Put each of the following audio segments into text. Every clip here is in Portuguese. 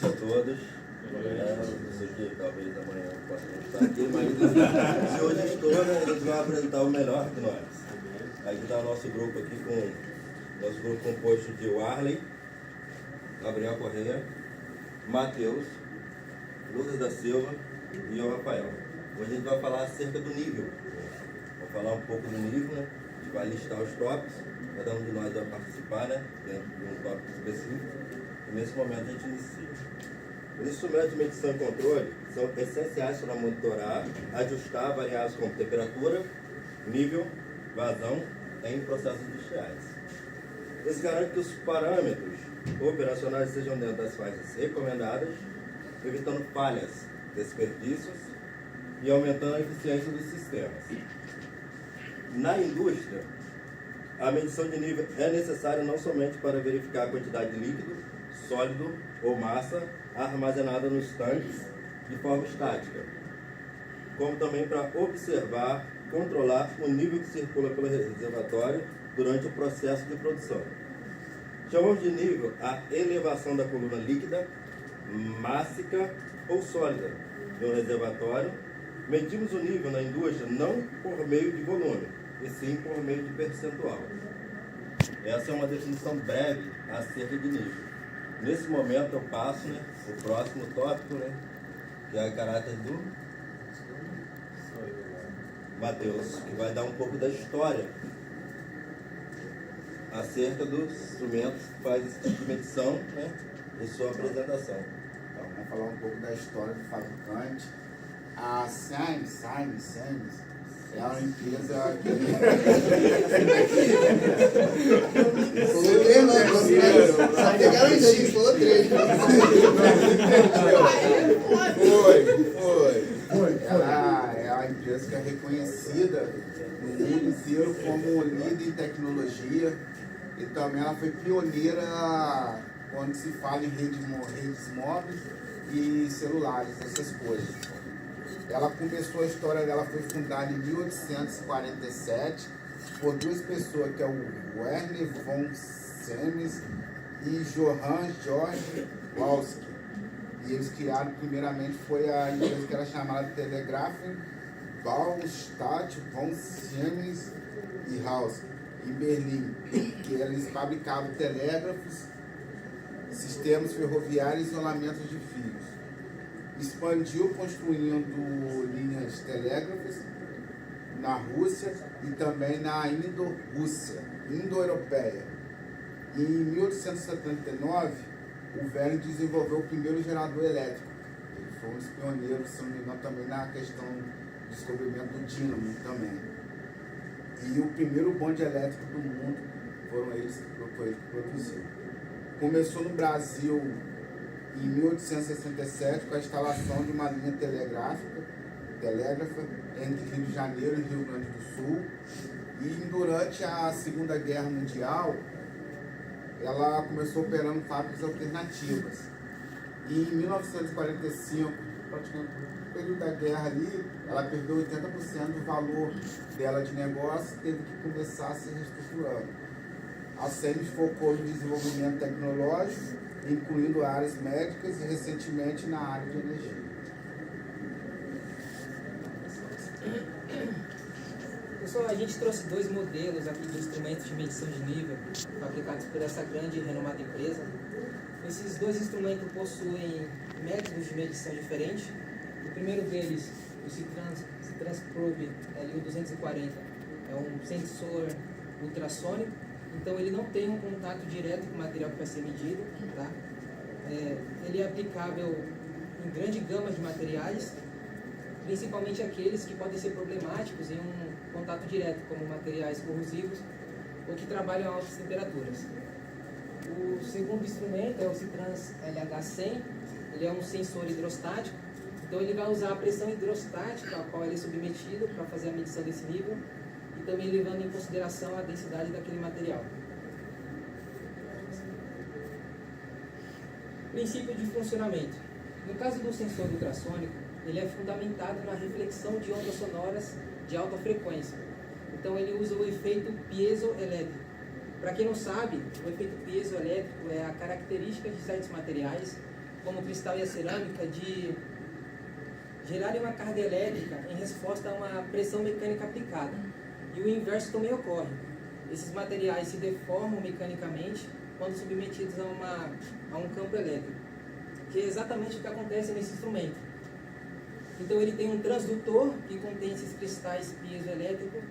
noite a todos. Isso aqui talvez amanhã eu possa não estar aqui, mas se hoje estou, né, a gente vai apresentar o melhor de nós. Aqui está o nosso grupo aqui nosso grupo composto de Warley, Gabriel Correia, Matheus, Lucas da Silva e o Rafael. Hoje a gente vai falar acerca do nível. Vamos falar um pouco do nível, né? A gente vai listar os tópicos, cada um de nós vai participar, né, dentro de um tópico específico. E nesse momento a gente inicia. Os instrumentos de medição e controle são essenciais para monitorar, ajustar variáveis como temperatura, nível, vazão em processos industriais. Eles garantem que os parâmetros operacionais sejam dentro das faixas recomendadas, evitando falhas, desperdícios e aumentando a eficiência dos sistemas. Na indústria, a medição de nível é necessária não somente para verificar a quantidade de líquido, sólido ou massa armazenada nos tanques de forma estática, como também para observar, controlar o nível que circula pelo reservatório durante o processo de produção. Chamamos de nível a elevação da coluna líquida, mássica ou sólida de um reservatório. Medimos o nível na indústria não por meio de volume, e sim por meio de percentual. Essa é uma definição breve acerca de nível. Nesse momento eu passo, né, o próximo tópico, né, que é a caráter do Matheus, que vai dar um pouco da história acerca dos instrumentos que faz esse tipo de medição, né, em sua apresentação. Então, vamos falar um pouco da história do fabricante. A Siemens é uma empresa que... Falou três, não. Só tem garantia, falou três. Foi. Ela é uma empresa que é reconhecida no mundo inteiro como líder em tecnologia e também ela foi pioneira quando se fala em redes móveis e celulares, essas coisas. Ela começou, a história dela foi fundada em 1847 por duas pessoas, que é o Werner von Siemens e Johann Georg Walski. E eles criaram, primeiramente, foi a empresa que era chamada Telegrafen Baustadt von Siemens e Haus, em Berlim, que eles fabricavam telégrafos, sistemas ferroviários e isolamentos de fios. Expandiu construindo linhas telégrafas na Rússia e também na Indo-Europeia. Em 1879, o Werner desenvolveu o primeiro gerador elétrico. Ele foi um dos pioneiros, se não me engano, também na questão do descobrimento do dínamo também. E o primeiro bonde elétrico do mundo foram eles que produziram. Começou no Brasil em 1867, com a instalação de uma linha telégrafa entre Rio de Janeiro e Rio Grande do Sul. E durante a Segunda Guerra Mundial, ela começou operando fábricas alternativas. E em 1945, praticamente no período da guerra ali, ela perdeu 80% do valor dela de negócio e teve que começar a se reestruturando. A Siemens focou no desenvolvimento tecnológico, incluindo áreas médicas e recentemente na área de energia. Pessoal, a gente trouxe dois modelos aqui de instrumentos de medição de nível fabricados por essa grande e renomada empresa. Esses dois instrumentos possuem métodos de medição diferentes. O primeiro deles, o Citrans Probe LU240, é um sensor ultrassônico. Então ele não tem um contato direto com o material que vai ser medido, tá? Ele é aplicável em grande gama de materiais, principalmente aqueles que podem ser problemáticos em um contato direto, como materiais corrosivos ou que trabalham a altas temperaturas. O segundo instrumento é o Citrans LH100, ele é um sensor hidrostático, então ele vai usar a pressão hidrostática a qual ele é submetido para fazer a medição desse nível, e também levando em consideração a densidade daquele material. Princípio de funcionamento. No caso do sensor ultrassônico, ele é fundamentado na reflexão de ondas sonoras de alta frequência. Então ele usa o efeito piezoelétrico. Para quem não sabe, o efeito piezoelétrico é a característica de certos materiais como o cristal e a cerâmica, de gerarem uma carga elétrica em resposta a uma pressão mecânica aplicada. E o inverso também ocorre. Esses materiais se deformam mecanicamente quando submetidos a um campo elétrico, que é exatamente o que acontece nesse instrumento. Então ele tem um transdutor que contém esses cristais piezoelétricos,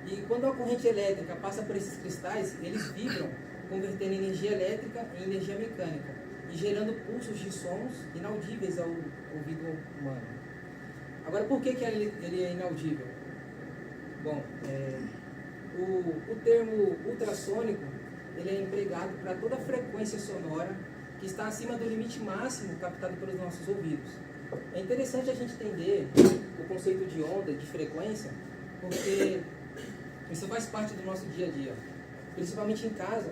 e quando a corrente elétrica passa por esses cristais, eles vibram, convertendo energia elétrica em energia mecânica e gerando pulsos de sons inaudíveis ao ouvido humano. Agora, por que ele é inaudível? Bom, o termo ultrassônico ele é empregado para toda frequência sonora que está acima do limite máximo captado pelos nossos ouvidos. É interessante a gente entender o conceito de onda, de frequência, porque isso faz parte do nosso dia a dia. Principalmente em casa,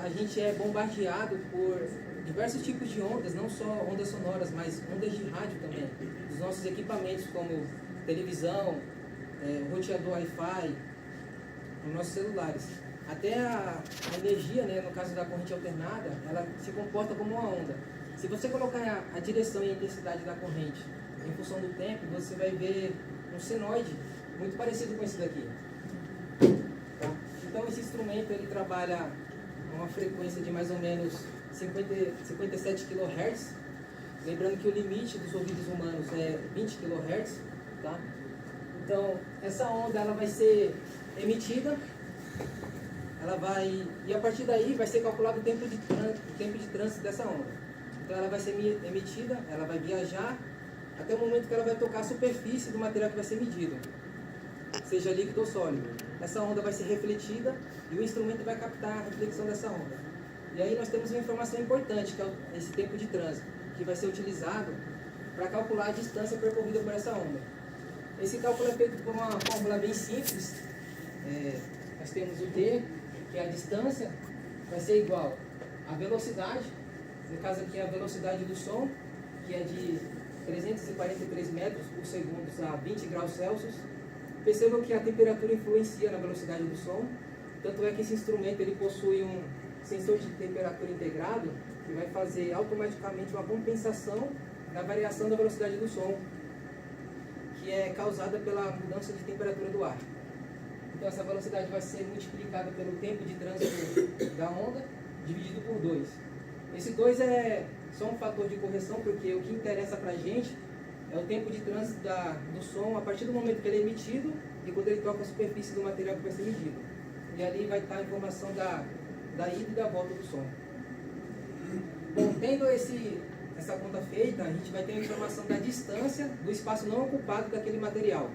a gente é bombardeado por diversos tipos de ondas, não só ondas sonoras, mas ondas de rádio também, dos nossos equipamentos como televisão, roteador Wi-Fi, nos nossos celulares. Até a energia, né, no caso da corrente alternada, ela se comporta como uma onda. Se você colocar a direção e a intensidade da corrente em função do tempo, você vai ver um senoide muito parecido com esse daqui. Tá? Então esse instrumento ele trabalha a uma frequência de mais ou menos 57 kHz. Lembrando que o limite dos ouvidos humanos é 20 kHz. Tá? Então essa onda ela vai ser emitida, e a partir daí vai ser calculado o tempo de trânsito dessa onda. Então ela vai ser emitida, ela vai viajar até o momento que ela vai tocar a superfície do material que vai ser medido, seja líquido ou sólido. Essa onda vai ser refletida e o instrumento vai captar a reflexão dessa onda. E aí nós temos uma informação importante, que é esse tempo de trânsito, que vai ser utilizado para calcular a distância percorrida por essa onda. Esse cálculo é feito por uma fórmula bem simples. Nós temos o D, que é a distância, vai ser igual à velocidade, no caso aqui é a velocidade do som, que é de 343 metros por segundo a 20 graus Celsius. Percebam que a temperatura influencia na velocidade do som, tanto é que esse instrumento ele possui um sensor de temperatura integrado, que vai fazer automaticamente uma compensação da variação da velocidade do som, que é causada pela mudança de temperatura do ar. Então essa velocidade vai ser multiplicada pelo tempo de trânsito da onda, dividido por 2. Esse 2 é só um fator de correção, porque o que interessa para a gente é o tempo de trânsito do som a partir do momento que ele é emitido e quando ele toca a superfície do material que vai ser medido. E ali vai estar a informação da ida e da volta do som. Bom, tendo essa conta feita, a gente vai ter a informação da distância do espaço não ocupado daquele material.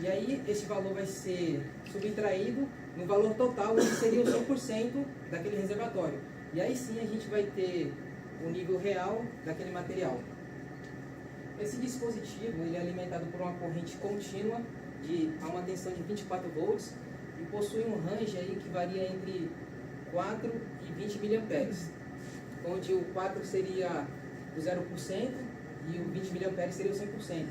E aí, esse valor vai ser subtraído no valor total, que seria o 100% daquele reservatório. E aí sim a gente vai ter o nível real daquele material. Esse dispositivo ele é alimentado por uma corrente contínua a uma tensão de 24 volts e possui um range aí que varia entre 4 e 20 mA, onde o 4 seria o 0% e o 20 mA seria o 100%.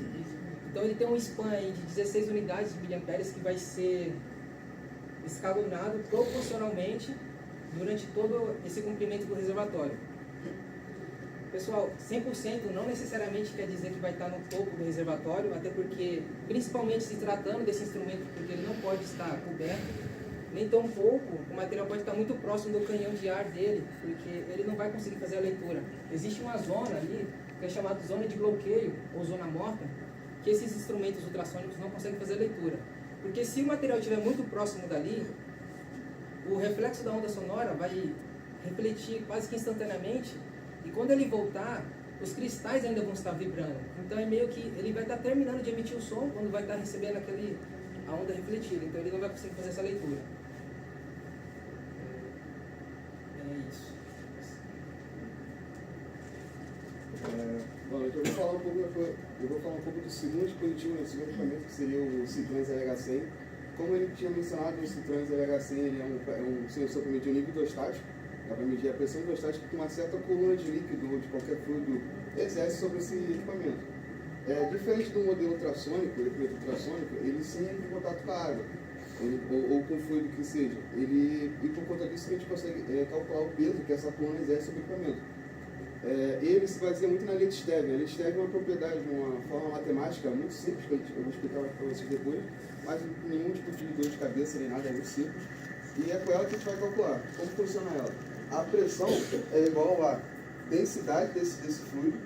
Então ele tem um span aí de 16 unidades de miliamperes que vai ser escalonado proporcionalmente durante todo esse comprimento do reservatório. Pessoal, 100% não necessariamente quer dizer que vai estar no topo do reservatório, até porque, principalmente se tratando desse instrumento, porque ele não pode estar coberto, nem tão pouco, o material pode estar muito próximo do canhão de ar dele, porque ele não vai conseguir fazer a leitura. Existe uma zona ali, que é chamada zona de bloqueio, ou zona morta, que esses instrumentos ultrassônicos não conseguem fazer a leitura. Porque se o material estiver muito próximo dali, o reflexo da onda sonora vai refletir quase que instantaneamente, e quando ele voltar, os cristais ainda vão estar vibrando. Então é meio que ele vai estar terminando de emitir o som quando vai estar recebendo a onda refletida. Então ele não vai conseguir fazer essa leitura. É isso. Bom, então eu vou falar um pouco do segundo dispositivo, né, segundo equipamento, que seria o Citrans LH100. Como ele tinha mencionado, o Citrans LH100 ele é um sensor para medir o líquido estático, dá para medir a pressão hidrostática que uma certa coluna de líquido ou de qualquer fluido exerce sobre esse equipamento. Diferente do modelo ultrassônico, o equipamento ultrassônico, ele sim entra em contato com a água. ou com fluido que seja, e por conta disso a gente consegue calcular o peso que essa coluna exerce sobre o equipamento. Ele se baseia muito na lei de Stevin. A lei de Stevin é uma propriedade, uma forma matemática muito simples, que eu vou explicar para vocês depois, mas nenhum tipo de dor de cabeça nem nada, é muito simples. E é com ela que a gente vai calcular. Como funciona ela? A pressão é igual a densidade desse fluido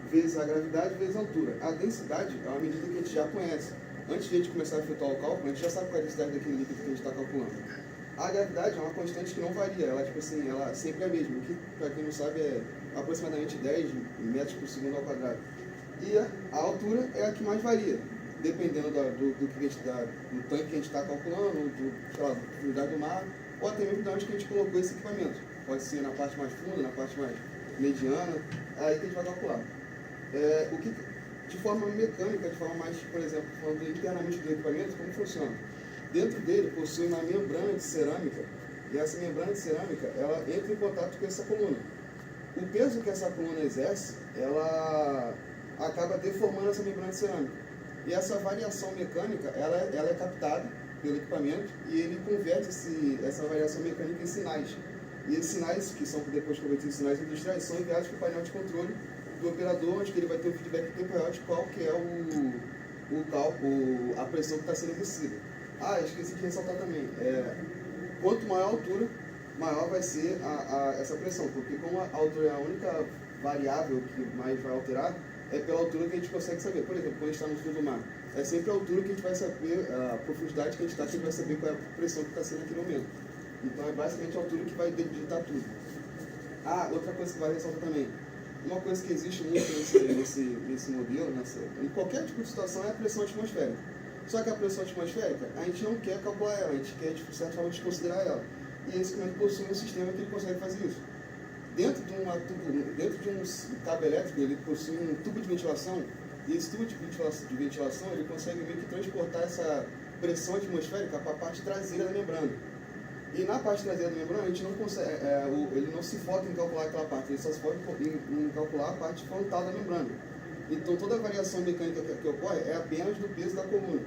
vezes a gravidade vezes a altura. A densidade é uma medida que a gente já conhece. Antes de a gente começar a efetuar o cálculo, a gente já sabe qual é a densidade daquele líquido que a gente está calculando. A gravidade é uma constante que não varia, ela, tipo assim, ela sempre é a mesma, que, para quem não sabe, é aproximadamente 10 metros por segundo ao quadrado. E a altura é a que mais varia, dependendo do tanque que a gente está calculando, da profundidade do mar, ou até mesmo de onde que a gente colocou esse equipamento. Pode ser na parte mais funda, na parte mais mediana, é aí que a gente vai calcular. De forma mecânica, de forma mais, por exemplo, falando internamente do equipamento, como funciona? Dentro dele possui uma membrana de cerâmica, e essa membrana de cerâmica, ela entra em contato com essa coluna. O peso que essa coluna exerce, ela acaba deformando essa membrana de cerâmica. E essa variação mecânica, ela é captada pelo equipamento, e ele converte essa variação mecânica em sinais. E esses sinais, que são depois convertidos em sinais industriais, são enviados para o painel de controle do operador, onde ele vai ter um feedback em tempo real de qual que é a pressão que está sendo exercida. Esqueci de ressaltar também, quanto maior a altura, maior vai ser essa pressão, porque como a altura é a única variável que mais vai alterar, é pela altura que a gente consegue saber. Por exemplo, quando a gente está no fundo do mar, é sempre a altura que a gente vai saber, a profundidade que a gente está, que a gente vai saber qual é a pressão que está sendo naquele momento. Então é basicamente a altura que vai digitar tudo. Outra coisa que vai ressaltar também, uma coisa que existe muito nesse modelo, em qualquer tipo de situação, é a pressão atmosférica. Só que a pressão atmosférica, a gente não quer calcular ela, a gente quer, de certa forma, desconsiderar ela. E esse equipamento possui um sistema que ele consegue fazer isso. Dentro de um cabo elétrico, ele possui um tubo de ventilação, e esse tubo de ventilação ele consegue meio que transportar essa pressão atmosférica para a parte traseira da membrana. E na parte traseira da membrana, a gente não consegue, ele não se foca em calcular aquela parte, ele só se foca em calcular a parte frontal da membrana. Então toda a variação mecânica que ocorre é apenas do peso da coluna.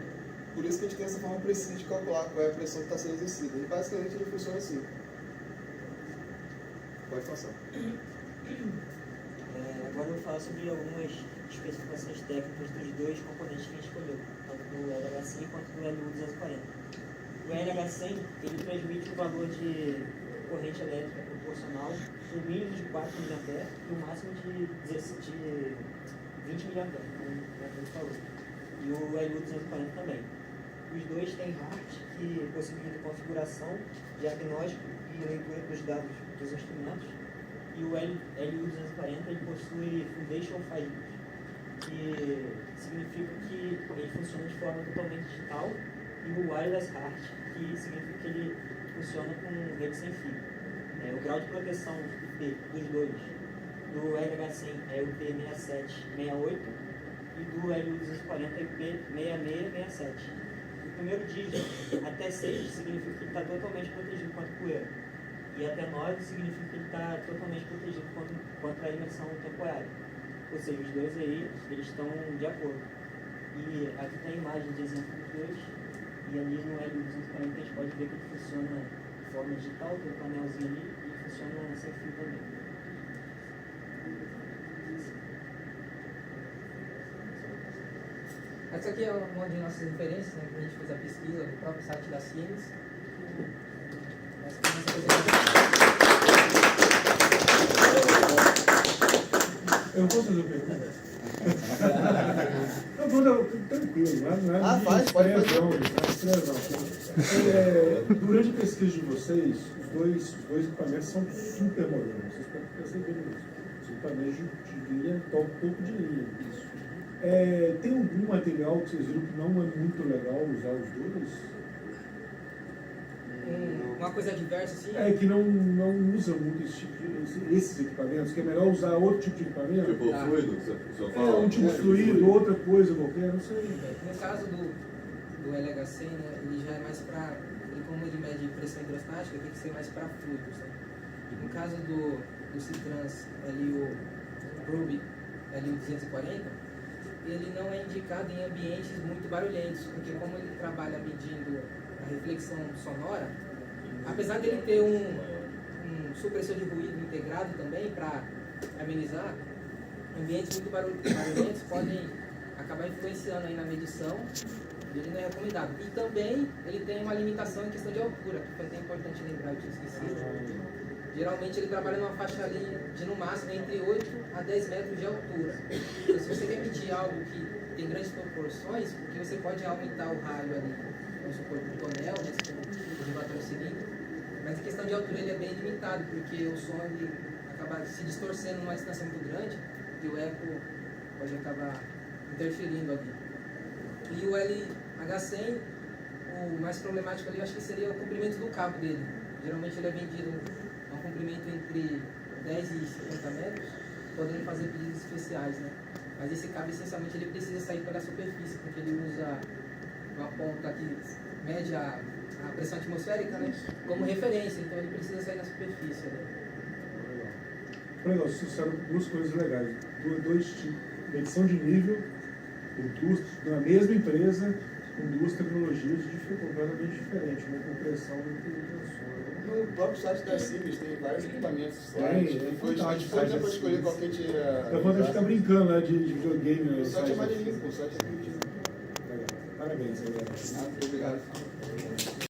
Por isso que a gente tem essa forma precisa de calcular qual é a pressão que está sendo exercida. E basicamente ele funciona assim. Pode passar. Agora eu vou falar sobre algumas especificações técnicas dos dois componentes que a gente escolheu, tanto do LH100 quanto do LU240. O LH100 ele transmite um valor de corrente elétrica proporcional no mínimo de 4 mA e o máximo de 20 mA, como a gente falou. E o LU240 também. Os dois têm HART, que possibilita configuração, diagnóstico e leitura dos dados dos instrumentos. E o LU240 ele possui Foundation Fiber, que significa que ele funciona de forma totalmente digital, e o Wireless HART, que significa que ele funciona com rede sem fio. O grau de proteção IP dos dois, do LH100 é o IP6768 e do LU240 é IP6667. O primeiro dígito, até 6, significa que ele está totalmente protegido contra poeira. E até 9 significa que ele está totalmente protegido contra a imersão temporária. Ou seja, os dois aí, eles estão de acordo. E aqui tem a imagem de exemplo dos dois. E ali no L240 a gente pode ver que ele funciona de forma digital, tem um painelzinho ali e funciona sem fio também. Essa aqui é uma de nossas referências, né, que a gente fez a pesquisa do próprio site da Siemens. Essa foi a nossa apresentação. Eu posso fazer uma pergunta? Não, tranquilo, não é faz, pode fazer. Durante a pesquisa de vocês, os dois equipamentos são super modernos. Vocês podem perceber isso. Os equipamentos de linha estão topo de linha. Isso. Tem algum material que vocês viram que não é muito legal usar os dois? Uma coisa diversa assim? Que não usa muito esses equipamentos, que é melhor usar outro tipo de equipamento? Tipo fluido, o senhor fala? Um tipo fluido, outra coisa qualquer, não sei. No caso do LH100, né, ele já é mais para, como ele mede pressão hidrostática, tem que ser mais para fluidos. Né? No caso do Citrans LU Probe LU240, ele não é indicado em ambientes muito barulhentos, porque como ele trabalha medindo a reflexão sonora, apesar dele ter um supressor de ruído integrado também para amenizar, ambientes muito barulhentos podem acabar influenciando aí na medição, ele não é recomendado. E também ele tem uma limitação em questão de altura, que foi até importante lembrar, eu tinha esquecido. Geralmente ele trabalha numa faixa ali de no máximo entre 8 a 10 metros de altura. Então se você quer medir algo que tem grandes proporções, porque você pode aumentar o raio ali, vamos supor, do tonel, né, se for o observatório seguinte, mas em questão de altura ele é bem limitado, porque o som ele acaba se distorcendo numa distância muito grande e o eco pode acabar interferindo ali. E o LH100, o mais problemático ali, eu acho que seria o comprimento do cabo dele. Geralmente ele é vendido a um comprimento entre 10 e 50 metros, podendo fazer pedidos especiais, né? Mas esse cabo, essencialmente, ele precisa sair pela superfície, porque ele usa uma ponta que mede a pressão atmosférica, né? Como referência, então ele precisa sair na superfície, né? Legal, vocês fizeram duas coisas legais. Dois tipos, medição de nível, na mesma empresa, com duas tecnologias completamente diferentes, uma compressão e outra ultrassom. No próprio site da Siemens tem vários equipamentos. Tem, Foi para escolher qual que tinha. Eu vou ficar brincando, né, de videogame. O site é mais limpo, o site é muito limpo. Parabéns, galera. Obrigado.